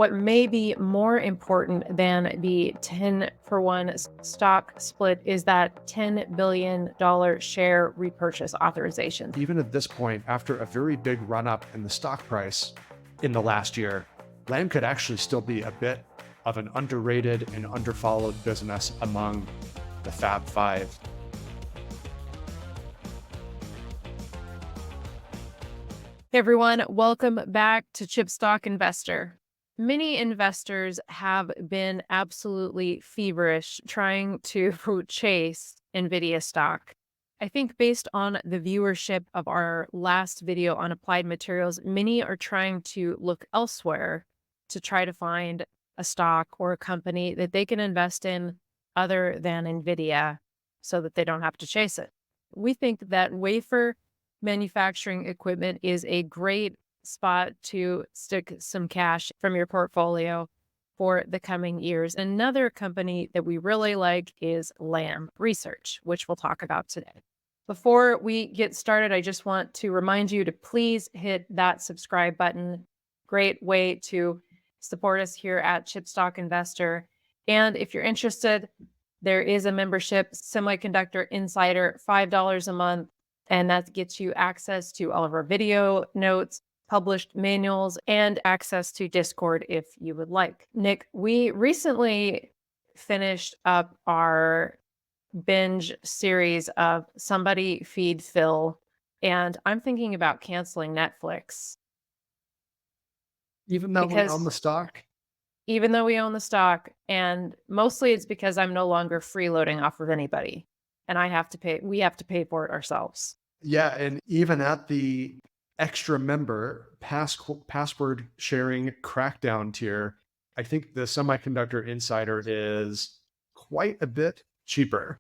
what may be more important than the 10-for-1 stock split is that $10 billion share repurchase authorization. Even at this point, after a very big run up in the stock price in the last year, Lam could actually still be a bit of an underrated and underfollowed business among the Fab Five. Hey everyone, welcome back to Chipstock Investor. Many investors have been absolutely feverish trying to chase Nvidia stock. I think based on the viewership of our last video on applied materials, many are trying to look elsewhere to try to find a stock or a company that they can invest in other than Nvidia so that they don't have to chase it. We think that wafer manufacturing equipment is a great spot to stick some cash from your portfolio for the coming years. Another company that we really like is Lam Research, which we'll talk about today. Before we get started, I just want to remind you to please hit that subscribe button. Great way to support us here at Chipstock Investor. And if you're interested, there is a membership, Semiconductor Insider, $5 a month. And that gets you access to all of our video notes, published manuals, and access to Discord if you would like. Nick, we recently finished up our binge series of Somebody Feed Phil, and I'm thinking about canceling Netflix. Even though we own the stock? Even though we own the stock, and mostly it's because I'm no longer freeloading off of anybody, and we have to pay for it ourselves. Yeah, and even at the extra member password sharing crackdown tier, I think the Semiconductor Insider is quite a bit cheaper.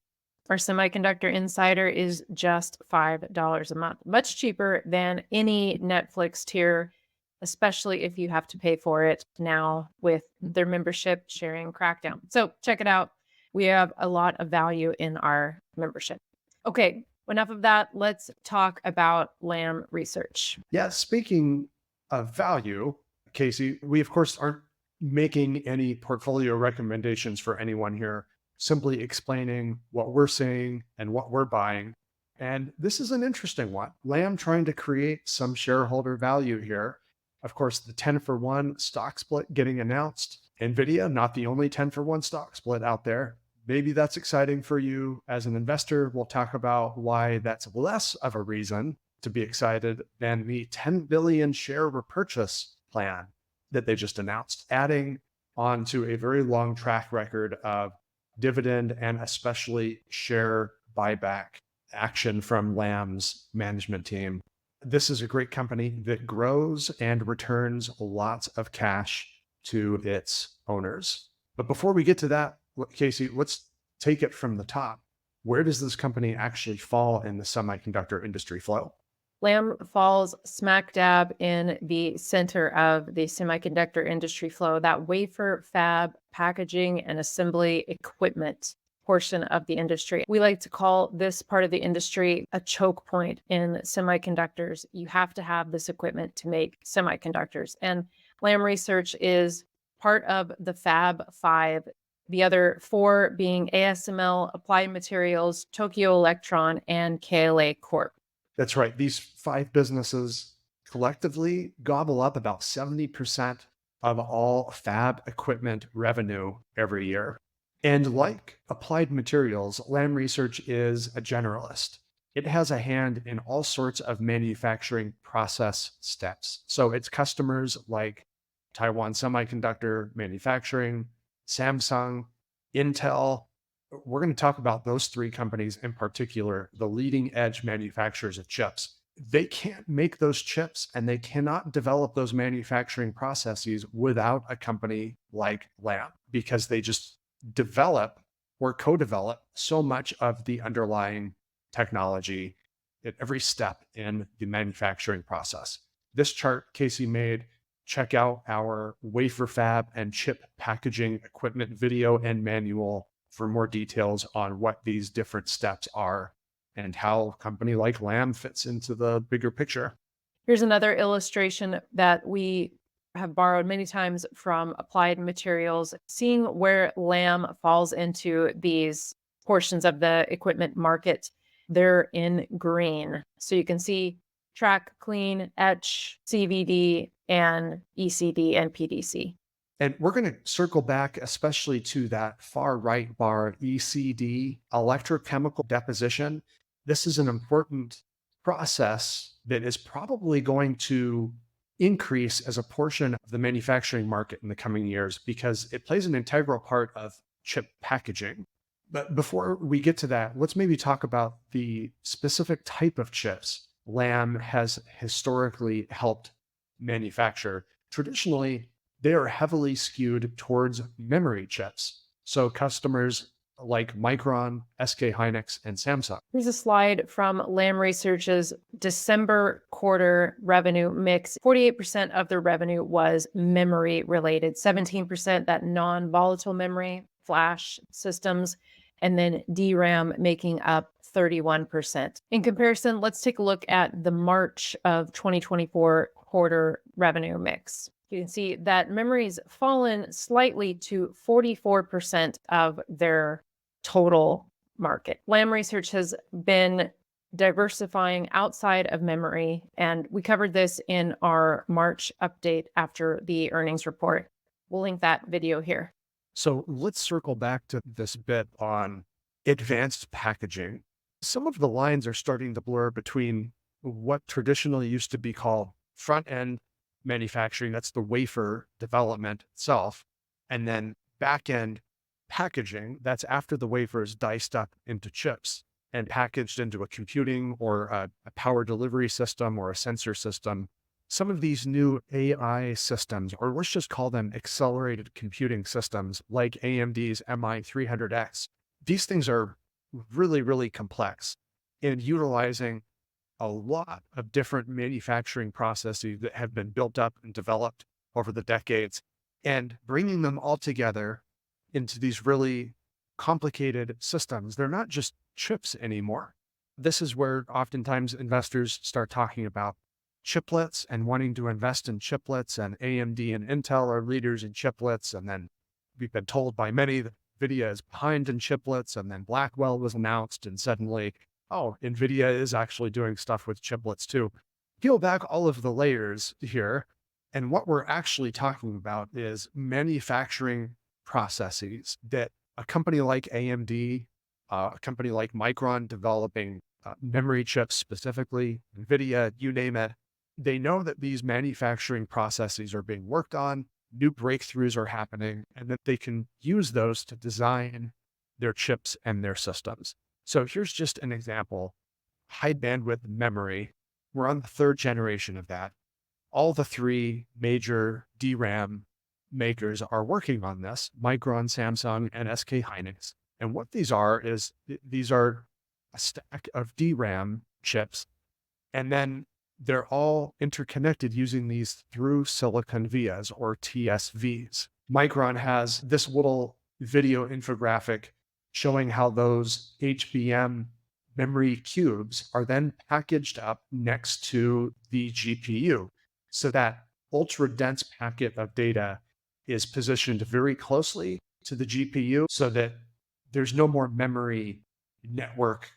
Our Semiconductor Insider is just $5 a month, much cheaper than any Netflix tier, especially if you have to pay for it now with their membership sharing crackdown. So check it out. We have a lot of value in our membership. Okay. Enough of that. Let's talk about Lam Research. Yeah, speaking of value, Casey, we of course aren't making any portfolio recommendations for anyone here, simply explaining what we're seeing and what we're buying. And this is an interesting one. Lam trying to create some shareholder value here. Of course, the 10-for-1 stock split getting announced. Nvidia, not the only 10-for-1 stock split out there. Maybe that's exciting for you as an investor. We'll talk about why that's less of a reason to be excited than the 10 billion share repurchase plan that they just announced, adding on to a very long track record of dividend and especially share buyback action from Lam's management team. This is a great company that grows and returns lots of cash to its owners. But before we get to that, Casey, let's take it from the top. Where does this company actually fall in the semiconductor industry flow? Lam falls smack dab in the center of the semiconductor industry flow, that wafer fab packaging and assembly equipment portion of the industry. We like to call this part of the industry a choke point in semiconductors. You have to have this equipment to make semiconductors. And Lam Research is part of the Fab Five, the other four being ASML, Applied Materials, Tokyo Electron, and KLA Corp. That's right. These five businesses collectively gobble up about 70% of all fab equipment revenue every year. And like Applied Materials, Lam Research is a generalist. It has a hand in all sorts of manufacturing process steps. So its customers like Taiwan Semiconductor Manufacturing, Samsung, Intel. We're going to talk about those three companies in particular, the leading edge manufacturers of chips. They can't make those chips and they cannot develop those manufacturing processes without a company like Lam, because they just develop or co-develop so much of the underlying technology at every step in the manufacturing process. This chart Casey made, check out our wafer fab and chip packaging equipment video and manual for more details on what these different steps are and how a company like Lam fits into the bigger picture. Here's another illustration that we have borrowed many times from Applied Materials, seeing where Lam falls into these portions of the equipment market. They're in green. So you can see track, clean, etch, CVD, and ECD and PDC. And we're going to circle back, especially to that far right bar, ECD, electrochemical deposition. This is an important process that is probably going to increase as a portion of the manufacturing market in the coming years because it plays an integral part of chip packaging. But before we get to that, let's maybe talk about the specific type of chips Lam has historically helped manufacture. Traditionally, they are heavily skewed towards memory chips. So customers like Micron, SK Hynix, and Samsung. Here's a slide from Lam Research's December quarter revenue mix. 48% of their revenue was memory related, 17% that non-volatile memory, flash systems, and then DRAM making up 31%. In comparison, let's take a look at the March of 2024 quarter revenue mix. You can see that memory's fallen slightly to 44% of their total market. Lam Research has been diversifying outside of memory, and we covered this in our March update after the earnings report. We'll link that video here. So let's circle back to this bit on advanced packaging. Some of the lines are starting to blur between what traditionally used to be called front-end manufacturing, that's the wafer development itself, and then back-end packaging, that's after the wafer is diced up into chips and packaged into a computing or a power delivery system or a sensor system. Some of these new AI systems, or let's just call them accelerated computing systems like AMD's MI300X, these things are really, really complex and utilizing a lot of different manufacturing processes that have been built up and developed over the decades, and bringing them all together into these really complicated systems. They're not just chips anymore. This is where oftentimes investors start talking about chiplets and wanting to invest in chiplets, and AMD and Intel are leaders in chiplets. And then we've been told by many that Nvidia is behind in chiplets, and then Blackwell was announced, and suddenly, oh, Nvidia is actually doing stuff with chiplets too. Peel back all of the layers here, and what we're actually talking about is manufacturing processes that a company like AMD, a company like Micron developing memory chips specifically, Nvidia, you name it, they know that these manufacturing processes are being worked on, new breakthroughs are happening, and that they can use those to design their chips and their systems. So here's just an example. High bandwidth memory. We're on the third generation of that. All the three major DRAM makers are working on this, Micron, Samsung, and SK Hynix. And what these are is these are a stack of DRAM chips, and then they're all interconnected using these through silicon vias or TSVs. Micron has this little video infographic showing how those HBM memory cubes are then packaged up next to the GPU so that ultra dense packet of data is positioned very closely to the GPU so that there's no more memory network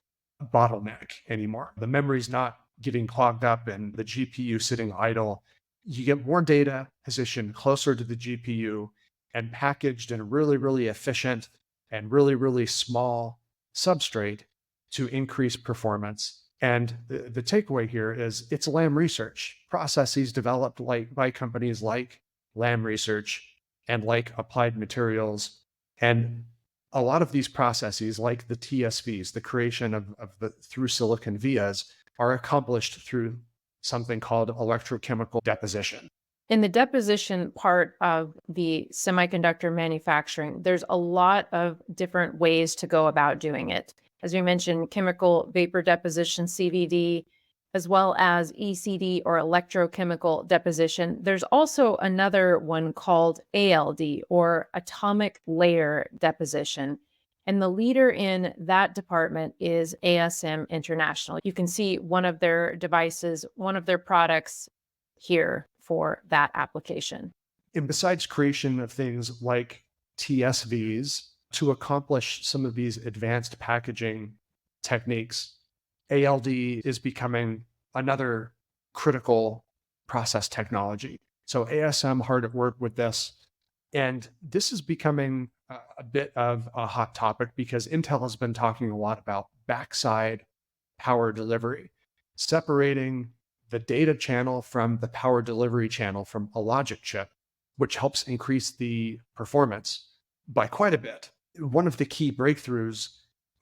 bottleneck anymore. The memory's not getting clogged up and the GPU sitting idle. You get more data positioned closer to the GPU and packaged in a really, really efficient and really, really small substrate to increase performance. And the takeaway here is it's Lam Research, processes developed by companies like Lam Research and like Applied Materials. And a lot of these processes, like the TSVs, the creation of the through silicon vias, are accomplished through something called electrochemical deposition. In the deposition part of the semiconductor manufacturing, there's a lot of different ways to go about doing it. As we mentioned, chemical vapor deposition, CVD, as well as ECD or electrochemical deposition. There's also another one called ALD or atomic layer deposition. And the leader in that department is ASM International. You can see one of their devices, one of their products here for that application. And besides creation of things like TSVs to accomplish some of these advanced packaging techniques, ALD is becoming another critical process technology. So ASM hard at work with this. And this is becoming a bit of a hot topic because Intel has been talking a lot about backside power delivery, separating the data channel from the power delivery channel from a logic chip, which helps increase the performance by quite a bit. One of the key breakthroughs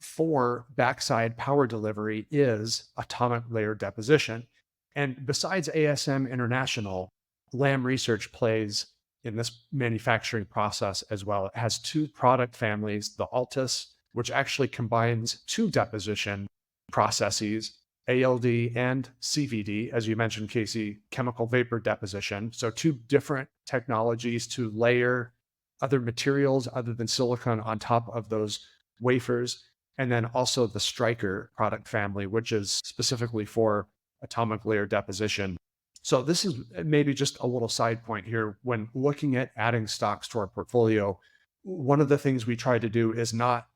for backside power delivery is atomic layer deposition. And besides ASM International, Lam Research plays in this manufacturing process as well. It has two product families, the Altus, which actually combines two deposition processes, ALD and CVD, as you mentioned, Casey, chemical vapor deposition. So two different technologies to layer other materials other than silicon on top of those wafers. And then also the Striker product family, which is specifically for atomic layer deposition. So this is maybe just a little side point here. When looking at adding stocks to our portfolio, one of the things we try to do is not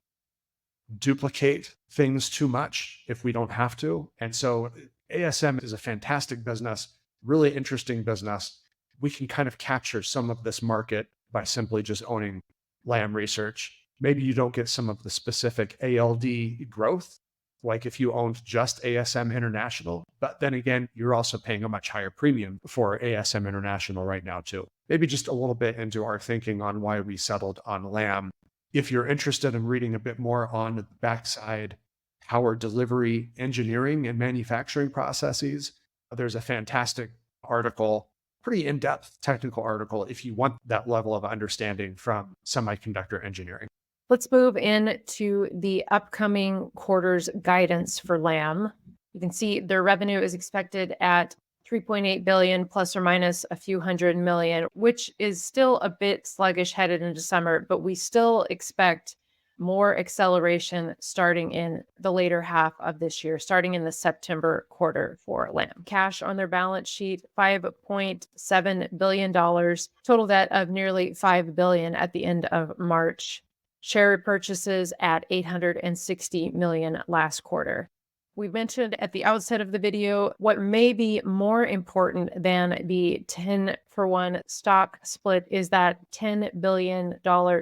duplicate things too much if we don't have to. And so ASM is a fantastic business, really interesting business. We can kind of capture some of this market by simply just owning Lam Research. Maybe you don't get some of the specific ALD growth, like if you owned just ASM International, but then again, you're also paying a much higher premium for ASM International right now too. Maybe just a little bit into our thinking on why we settled on Lam. If you're interested in reading a bit more on the backside power delivery engineering and manufacturing processes, there's a fantastic article, pretty in-depth technical article if you want that level of understanding from semiconductor engineering. Let's move into the upcoming quarter's guidance for Lam. You can see their revenue is expected at 3.8 billion plus or minus a few hundred million, which is still a bit sluggish headed into summer, but we still expect more acceleration starting in the later half of this year, starting in the September quarter for Lam. Cash on their balance sheet, $5.7 billion, total debt of nearly $5 billion at the end of March. Share repurchases at 860 million last quarter. We mentioned at the outset of the video, what may be more important than the 10-for-1 stock split is that $10 billion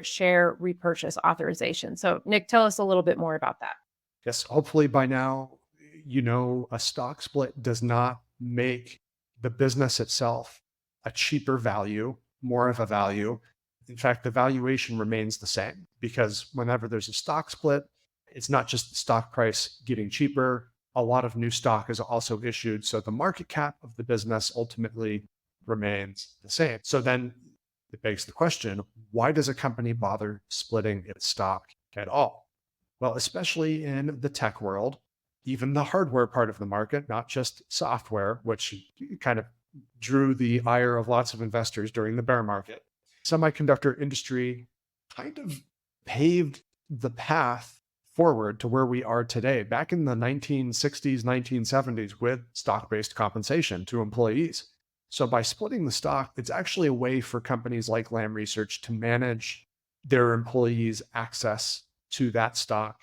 share repurchase authorization. So Nick, tell us a little bit more about that. Yes, hopefully by now, you know, a stock split does not make the business itself a cheaper value, more of a value. In fact, the valuation remains the same because whenever there's a stock split, it's not just the stock price getting cheaper. A lot of new stock is also issued. So the market cap of the business ultimately remains the same. So then it begs the question, why does a company bother splitting its stock at all? Well, especially in the tech world, even the hardware part of the market, not just software, which kind of drew the ire of lots of investors during the bear market. Semiconductor industry kind of paved the path forward to where we are today, back in the 1960s, 1970s, with stock-based compensation to employees. So by splitting the stock, it's actually a way for companies like Lam Research to manage their employees' access to that stock.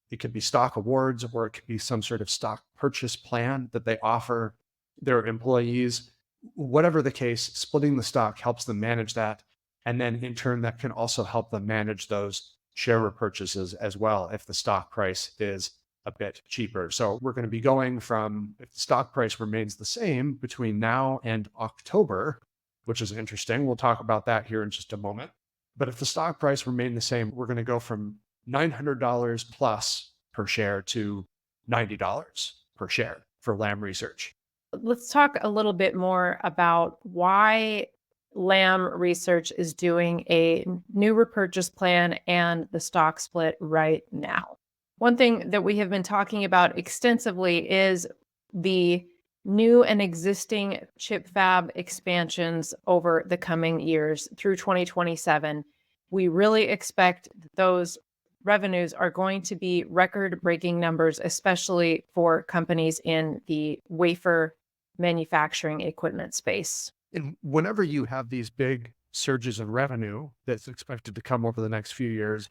It could be stock awards, or it could be some sort of stock purchase plan that they offer their employees. Whatever the case, splitting the stock helps them manage that. And then in turn, that can also help them manage those share repurchases as well if the stock price is a bit cheaper. So we're going to be going from, if the stock price remains the same between now and October, which is interesting. We'll talk about that here in just a moment. But if the stock price remained the same, we're going to go from $900 plus per share to $90 per share for Lam Research. Let's talk a little bit more about why Lam Research is doing a new repurchase plan and the stock split right now. One thing that we have been talking about extensively is the new and existing chip fab expansions over the coming years through 2027. We really expect those revenues are going to be record-breaking numbers, especially for companies in the wafer manufacturing equipment space. And whenever you have these big surges in revenue that's expected to come over the next few years,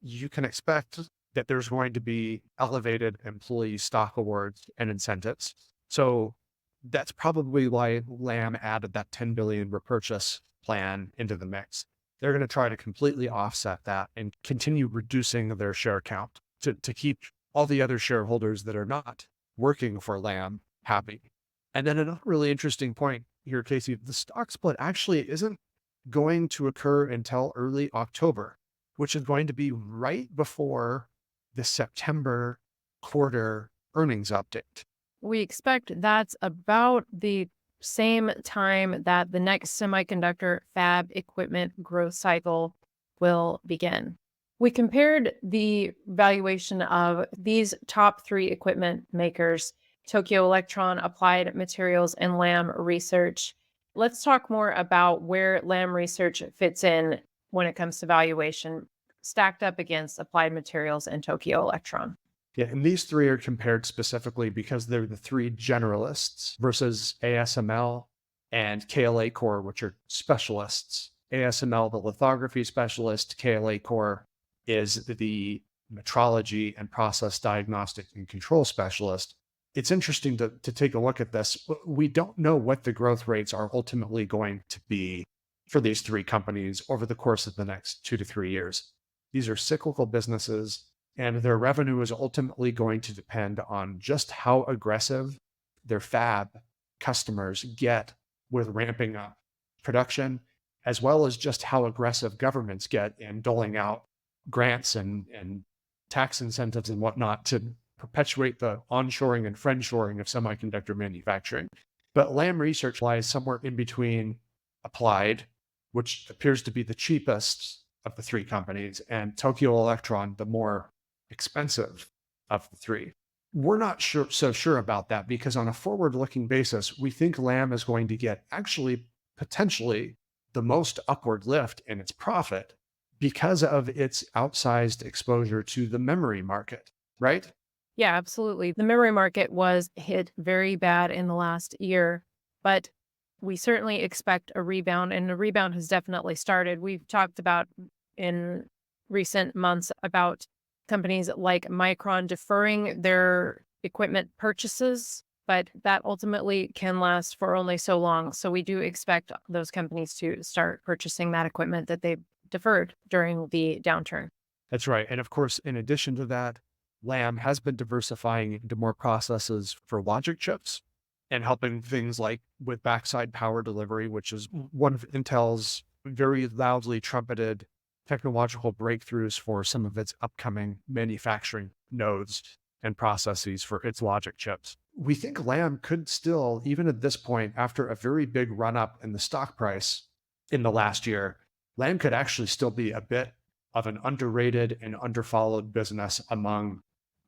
you can expect that there's going to be elevated employee stock awards and incentives. So that's probably why Lam added that 10 billion repurchase plan into the mix. They're going to try to completely offset that and continue reducing their share count to keep all the other shareholders that are not working for Lam happy. And then another really interesting point here, Casey, the stock split actually isn't going to occur until early October, which is going to be right before the September quarter earnings update. We expect that's about the same time that the next semiconductor fab equipment growth cycle will begin. We compared the valuation of these top 3 equipment makers, Tokyo Electron, Applied Materials, and Lam Research. Let's talk more about where Lam Research fits in when it comes to valuation, stacked up against Applied Materials and Tokyo Electron. Yeah, and these 3 are compared specifically because they're the 3 generalists versus ASML and KLA Core, which are specialists. ASML, the lithography specialist, KLA Core is the metrology and process diagnostic and control specialist. It's interesting to take a look at this. We don't know what the growth rates are ultimately going to be for these 3 companies over the course of the next 2 to 3 years. These are cyclical businesses, and their revenue is ultimately going to depend on just how aggressive their fab customers get with ramping up production, as well as just how aggressive governments get in doling out grants and tax incentives and whatnot to perpetuate the onshoring and friendshoring of semiconductor manufacturing. But Lam Research lies somewhere in between Applied, which appears to be the cheapest of the 3 companies, and Tokyo Electron, the more expensive of the 3. We're not so sure about that because on a forward-looking basis, we think Lam is going to get actually potentially the most upward lift in its profit because of its outsized exposure to the memory market, right? Yeah, absolutely. The memory market was hit very bad in the last year, but we certainly expect a rebound, and the rebound has definitely started. We've talked about in recent months about companies like Micron deferring their equipment purchases, but that ultimately can last for only so long. So we do expect those companies to start purchasing that equipment that they deferred during the downturn. That's right. And of course, in addition to that, Lam has been diversifying into more processes for logic chips and helping things like with backside power delivery, which is one of Intel's very loudly trumpeted technological breakthroughs for some of its upcoming manufacturing nodes and processes for its logic chips. We think Lam could still, even at this point, after a very big run up in the stock price in the last year, Lam could actually still be a bit of an underrated and underfollowed business among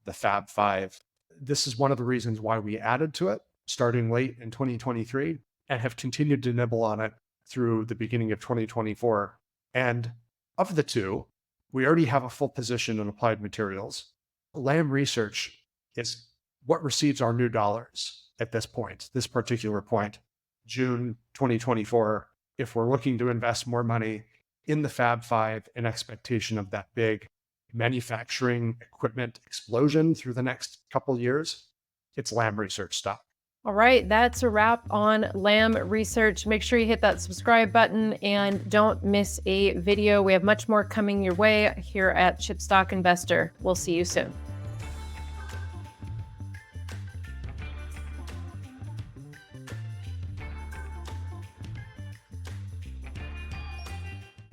the Fab Five. This is one of the reasons why we added to it starting late in 2023 and have continued to nibble on it through the beginning of 2024. And of the 2, we already have a full position in Applied Materials. Lam Research is what receives our new dollars at this point, this particular point, June 2024. If we're looking to invest more money in the Fab Five in expectation of that big manufacturing equipment explosion through the next couple years, it's Lam Research stock. All right, that's a wrap on Lam Research. Make sure you hit that subscribe button and don't miss a video. We have much more coming your way here at Chipstock Investor. We'll see you soon.